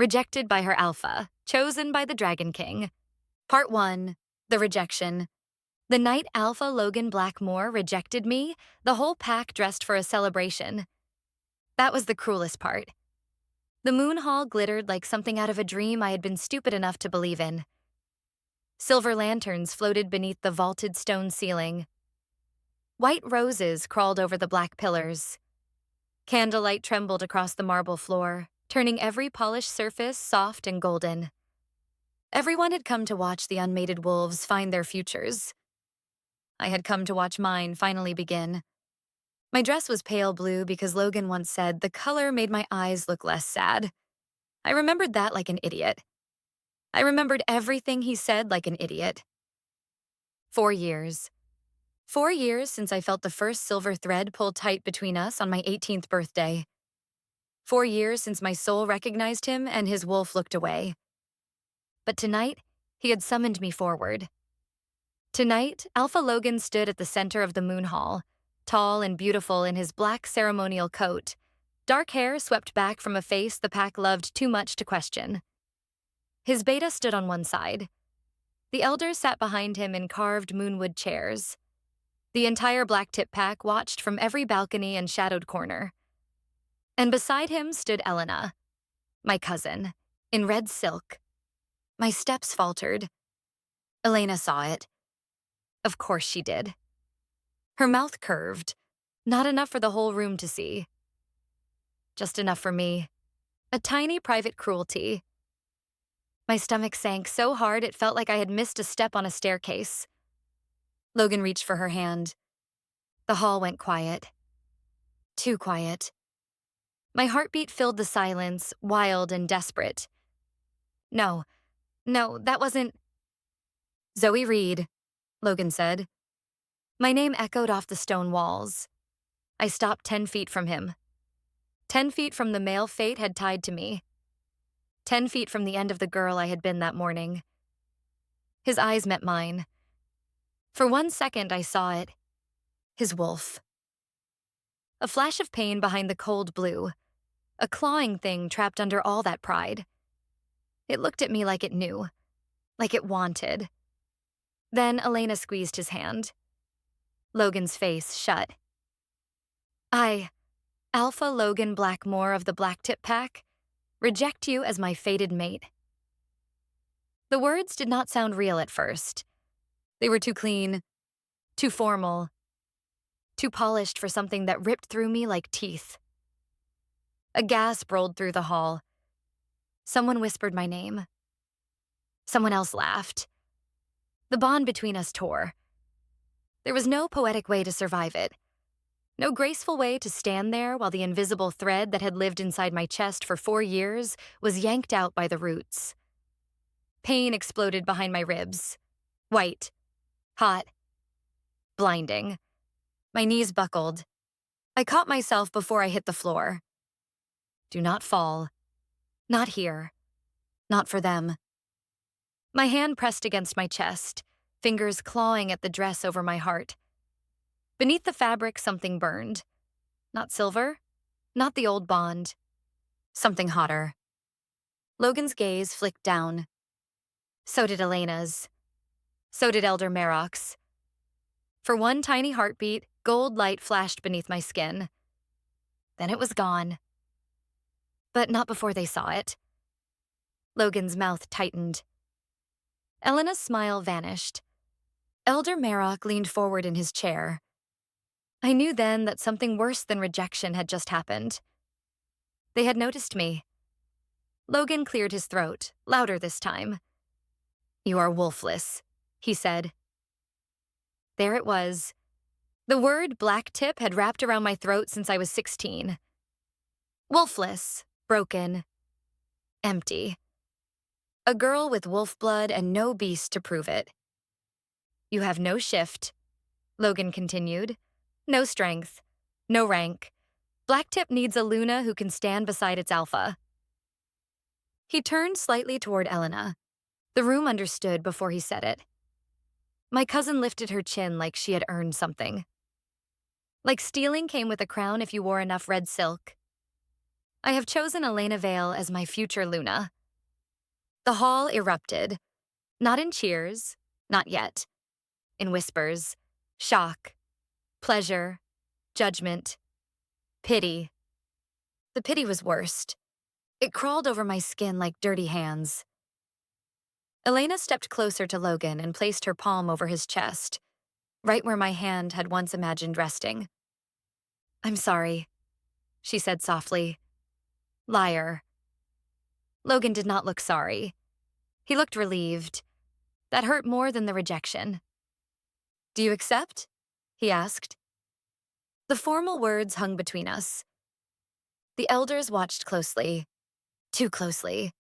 Rejected by her alpha, chosen by the Dragon King. Part 1. The Rejection. The night Alpha Logan Blackmore rejected me, the whole pack dressed for a celebration. That was the cruelest part. The moon hall glittered like something out of a dream I had been stupid enough to believe in. Silver lanterns floated beneath the vaulted stone ceiling. White roses crawled over the black pillars. Candlelight trembled across the marble floor, turning every polished surface soft and golden. Everyone had come to watch the unmated wolves find their futures. I had come to watch mine finally begin. My dress was pale blue because Logan once said the color made my eyes look less sad. I remembered that like an idiot. I remembered everything he said like an idiot. 4 years. 4 years since I felt the first silver thread pull tight between us on my 18th birthday. 4 years since my soul recognized him and his wolf looked away. But tonight, he had summoned me forward. Tonight, Alpha Logan stood at the center of the moon hall, tall and beautiful in his black ceremonial coat, dark hair swept back from a face the pack loved too much to question. His beta stood on one side. The elders sat behind him in carved moonwood chairs. The entire Blacktip pack watched from every balcony and shadowed corner. And beside him stood Elena, my cousin, in red silk. My steps faltered. Elena saw it. Of course she did. Her mouth curved, not enough for the whole room to see. Just enough for me. A tiny private cruelty. My stomach sank so hard it felt like I had missed a step on a staircase. Logan reached for her hand. The hall went quiet. Too quiet. My heartbeat filled the silence, wild and desperate. No, that wasn't... Zoe Reed, Logan said. My name echoed off the stone walls. I stopped 10 feet from him. 10 feet from the male fate had tied to me. 10 feet from the end of the girl I had been that morning. His eyes met mine. For 1 second I saw it. His wolf. A flash of pain behind the cold blue. A clawing thing trapped under all that pride. It looked at me like it knew. Like it wanted. Then Elena squeezed his hand. Logan's face shut. I, Alpha Logan Blackmore of the Blacktip Pack, reject you as my fated mate. The words did not sound real at first. They were too clean, too formal, too polished for something that ripped through me like teeth. A gasp rolled through the hall. Someone whispered my name. Someone else laughed. The bond between us tore. There was no poetic way to survive it. No graceful way to stand there while the invisible thread that had lived inside my chest for 4 years was yanked out by the roots. Pain exploded behind my ribs. White. Hot. Blinding. My knees buckled. I caught myself before I hit the floor. Do not fall. Not here. Not for them. My hand pressed against my chest, fingers clawing at the dress over my heart. Beneath the fabric, something burned. Not silver, not the old bond. Something hotter. Logan's gaze flicked down. So did Elena's. So did Elder Marok's. For one tiny heartbeat, gold light flashed beneath my skin. Then it was gone. But not before they saw it. Logan's mouth tightened. Elena's smile vanished. Elder Marok leaned forward in his chair. I knew then that something worse than rejection had just happened. They had noticed me. Logan cleared his throat, louder this time. You are wolfless, he said. There it was. The word Blacktip had wrapped around my throat since I was 16. Wolfless, broken, empty. A girl with wolf blood and no beast to prove it. You have no shift, Logan continued. No strength, no rank. Blacktip needs a Luna who can stand beside its alpha. He turned slightly toward Elena. The room understood before he said it. My cousin lifted her chin like she had earned something. Like stealing came with a crown if you wore enough red silk. I have chosen Elena Vale as my future Luna. The hall erupted, not in cheers, not yet, in whispers, shock, pleasure, judgment, pity. The pity was worst. It crawled over my skin like dirty hands. Elena stepped closer to Logan and placed her palm over his chest, right where my hand had once imagined resting. "I'm sorry," she said softly. "Liar." Logan did not look sorry. He looked relieved. That hurt more than the rejection. "Do you accept?" he asked. The formal words hung between us. The elders watched closely, too closely.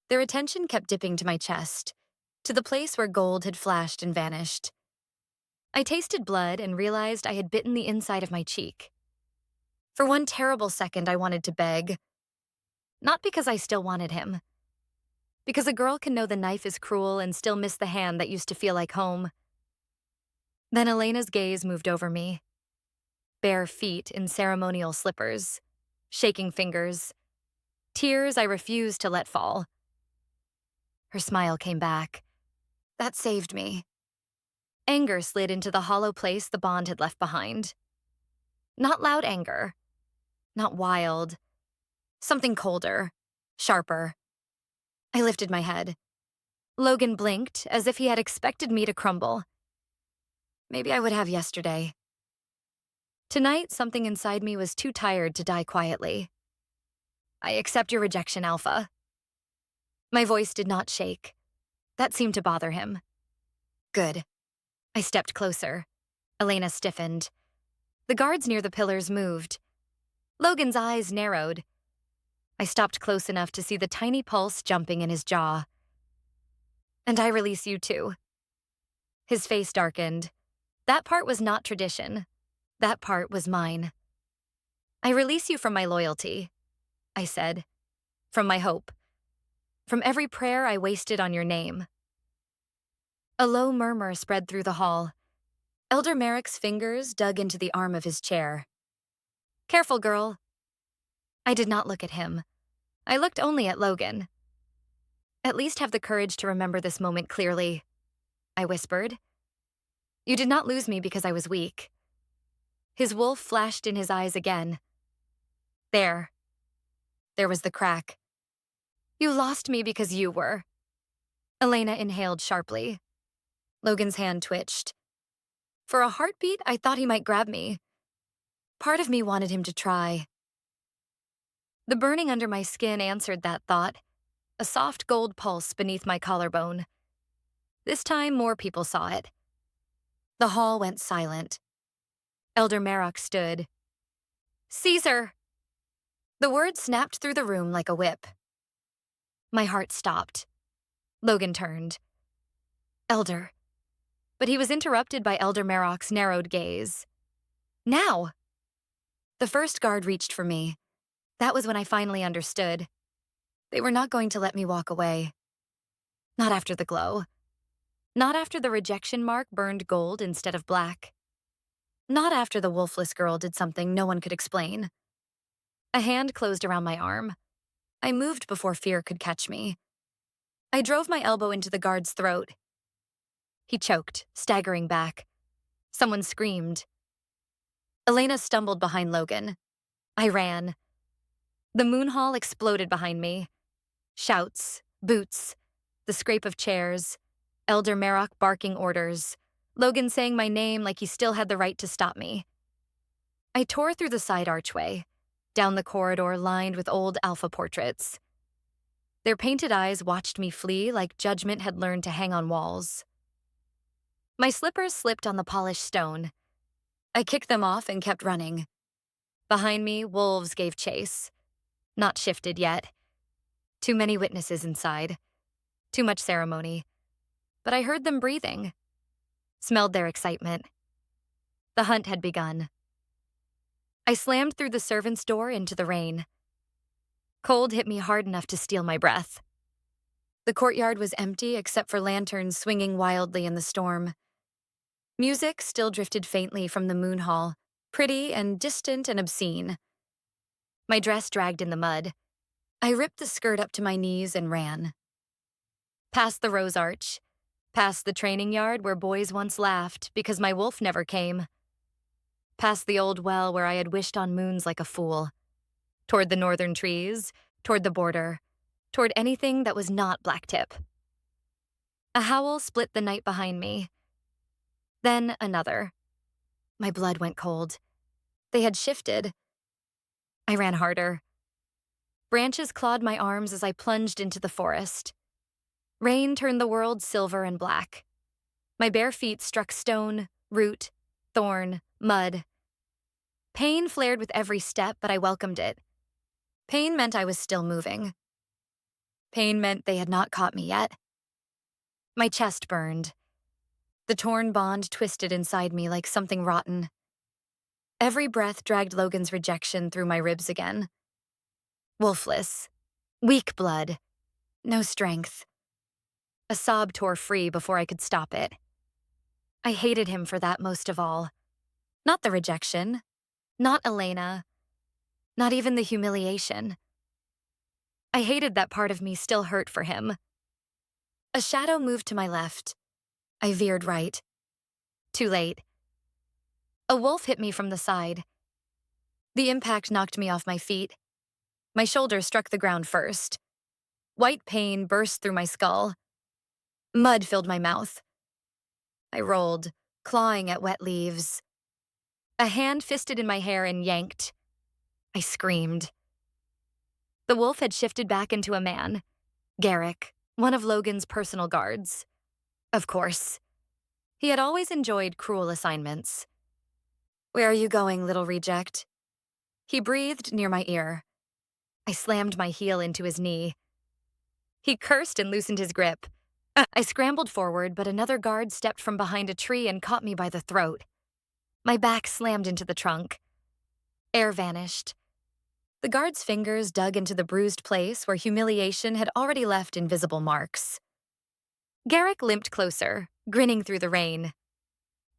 Their attention kept dipping to my chest, to the place where gold had flashed and vanished. I tasted blood and realized I had bitten the inside of my cheek. For one terrible second, I wanted to beg. Not because I still wanted him. Because a girl can know the knife is cruel and still miss the hand that used to feel like home. Then Elena's gaze moved over me. Bare feet in ceremonial slippers, shaking fingers, tears I refused to let fall. Her smile came back. That saved me. Anger slid into the hollow place the bond had left behind. Not loud anger. Not wild. Something colder, sharper. I lifted my head. Logan blinked as if he had expected me to crumble. Maybe I would have yesterday. Tonight, something inside me was too tired to die quietly. "I accept your rejection, Alpha." My voice did not shake. That seemed to bother him. "Good." I stepped closer. Elena stiffened. The guards near the pillars moved. Logan's eyes narrowed. I stopped close enough to see the tiny pulse jumping in his jaw. "And I release you too." His face darkened. That part was not tradition. That part was mine. "I release you from my loyalty," I said. "From my hope. From every prayer I wasted on your name." A low murmur spread through the hall. Elder Merrick's fingers dug into the arm of his chair. "Careful, girl." I did not look at him. I looked only at Logan. "At least have the courage to remember this moment clearly," I whispered. "You did not lose me because I was weak." His wolf flashed in his eyes again. There. There was the crack. "You lost me because you were." Elena inhaled sharply. Logan's hand twitched. For a heartbeat, I thought he might grab me. Part of me wanted him to try. The burning under my skin answered that thought, a soft gold pulse beneath my collarbone. This time, more people saw it. The hall went silent. Elder Merrock stood. "Caesar!" The word snapped through the room like a whip. My heart stopped. Logan turned. "Elder." But he was interrupted by Elder Merrock's narrowed gaze. "Now!" The first guard reached for me. That was when I finally understood. They were not going to let me walk away. Not after the glow. Not after the rejection mark burned gold instead of black. Not after the wolfless girl did something no one could explain. A hand closed around my arm. I moved before fear could catch me. I drove my elbow into the guard's throat. He choked, staggering back. Someone screamed. Elena stumbled behind Logan. I ran. The moon hall exploded behind me. Shouts, boots, the scrape of chairs, Elder Merrock barking orders, Logan saying my name like he still had the right to stop me. I tore through the side archway, down the corridor lined with old Alpha portraits. Their painted eyes watched me flee like judgment had learned to hang on walls. My slippers slipped on the polished stone. I kicked them off and kept running. Behind me, wolves gave chase. Not shifted yet. Too many witnesses inside. Too much ceremony. But I heard them breathing. Smelled their excitement. The hunt had begun. I slammed through the servants' door into the rain. Cold hit me hard enough to steal my breath. The courtyard was empty except for lanterns swinging wildly in the storm. Music still drifted faintly from the moon hall, pretty and distant and obscene. My dress dragged in the mud. I ripped the skirt up to my knees and ran. Past the Rose Arch, past the training yard where boys once laughed because my wolf never came, past the old well where I had wished on moons like a fool, toward the northern trees, toward the border, toward anything that was not Blacktip. A howl split the night behind me. Then another. My blood went cold. They had shifted. I ran harder. Branches clawed my arms as I plunged into the forest. Rain turned the world silver and black. My bare feet struck stone, root, thorn, mud. Pain flared with every step, but I welcomed it. Pain meant I was still moving. Pain meant they had not caught me yet. My chest burned. The torn bond twisted inside me like something rotten. Every breath dragged Logan's rejection through my ribs again. Wolfless. Weak blood. No strength. A sob tore free before I could stop it. I hated him for that most of all. Not the rejection. Not Elena. Not even the humiliation. I hated that part of me still hurt for him. A shadow moved to my left. I veered right. Too late. A wolf hit me from the side. The impact knocked me off my feet. My shoulder struck the ground first. White pain burst through my skull. Mud filled my mouth. I rolled, clawing at wet leaves. A hand fisted in my hair and yanked. I screamed. The wolf had shifted back into a man. Garrick, one of Logan's personal guards. Of course. He had always enjoyed cruel assignments. "Where are you going, little reject?" He breathed near my ear. I slammed my heel into his knee. He cursed and loosened his grip. I scrambled forward, but another guard stepped from behind a tree and caught me by the throat. My back slammed into the trunk. Air vanished. The guard's fingers dug into the bruised place where humiliation had already left invisible marks. Garrick limped closer, grinning through the rain.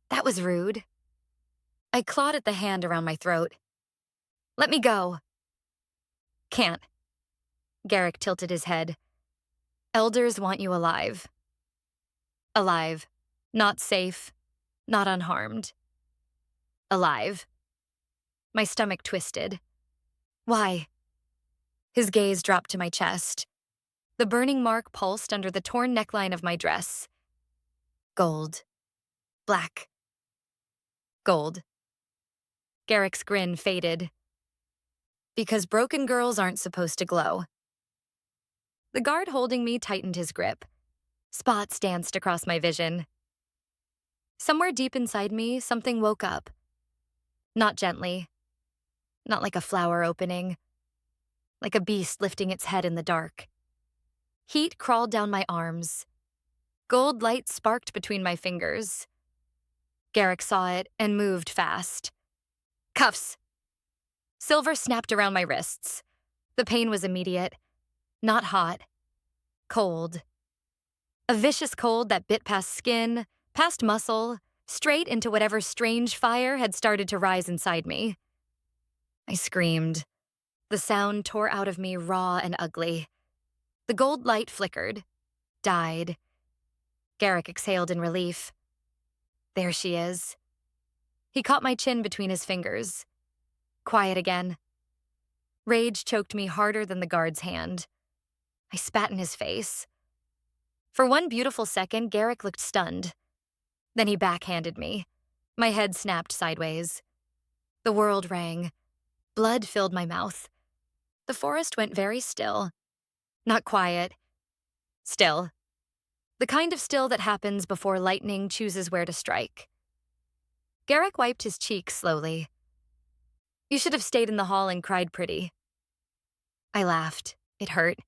That was rude. I clawed at the hand around my throat. "Let me go." "Can't." Garrick tilted his head. "Elders want you alive." Alive. Not safe. Not unharmed. Alive. My stomach twisted. "Why?" His gaze dropped to my chest. The burning mark pulsed under the torn neckline of my dress. Gold. Black. Gold. Garrick's grin faded. "Because broken girls aren't supposed to glow." The guard holding me tightened his grip. Spots danced across my vision. Somewhere deep inside me, something woke up. Not gently. Not like a flower opening. Like a beast lifting its head in the dark. Heat crawled down my arms. Gold light sparked between my fingers. Garrick saw it and moved fast. Cuffs. Silver snapped around my wrists. The pain was immediate. Not hot. Cold. A vicious cold that bit past skin, past muscle, straight into whatever strange fire had started to rise inside me. I screamed. The sound tore out of me raw and ugly. The gold light flickered. Died. Garrick exhaled in relief. There she is. He caught my chin between his fingers. Quiet again. Rage choked me harder than the guard's hand. I spat in his face. For one beautiful second, Garrick looked stunned. Then he backhanded me. My head snapped sideways. The world rang. Blood filled my mouth. The forest went very still. Not quiet. Still. The kind of still that happens before lightning chooses where to strike. Garrick wiped his cheeks slowly. "You should have stayed in the hall and cried pretty." I laughed. It hurt.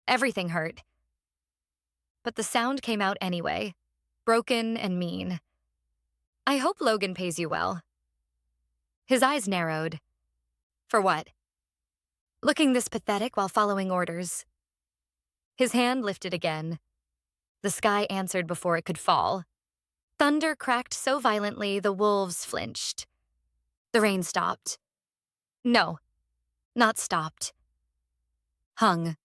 Everything hurt. But the sound came out anyway, broken and mean. "I hope Logan pays you well." His eyes narrowed. "For what?" "Looking this pathetic while following orders." His hand lifted again. The sky answered before it could fall. Thunder cracked so violently the wolves flinched. The rain stopped. "No." not stopped. Hung,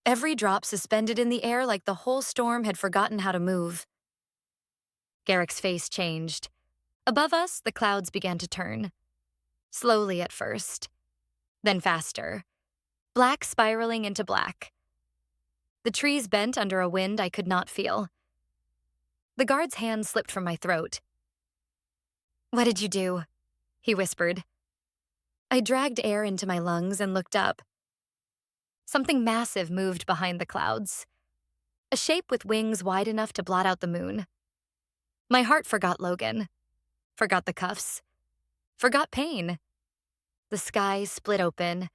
every drop suspended in the air like the whole storm had forgotten how to move. Garrick's face changed. Above us, the clouds began to turn. Slowly at first, then faster. Black spiraling into black. The trees bent under a wind I could not feel. The guard's hand slipped from my throat. "What did you do?" he whispered. I dragged air into my lungs and looked up. Something massive moved behind the clouds. A shape with wings wide enough to blot out the moon. My heart forgot Logan. Forgot the cuffs. Forgot pain. The sky split open,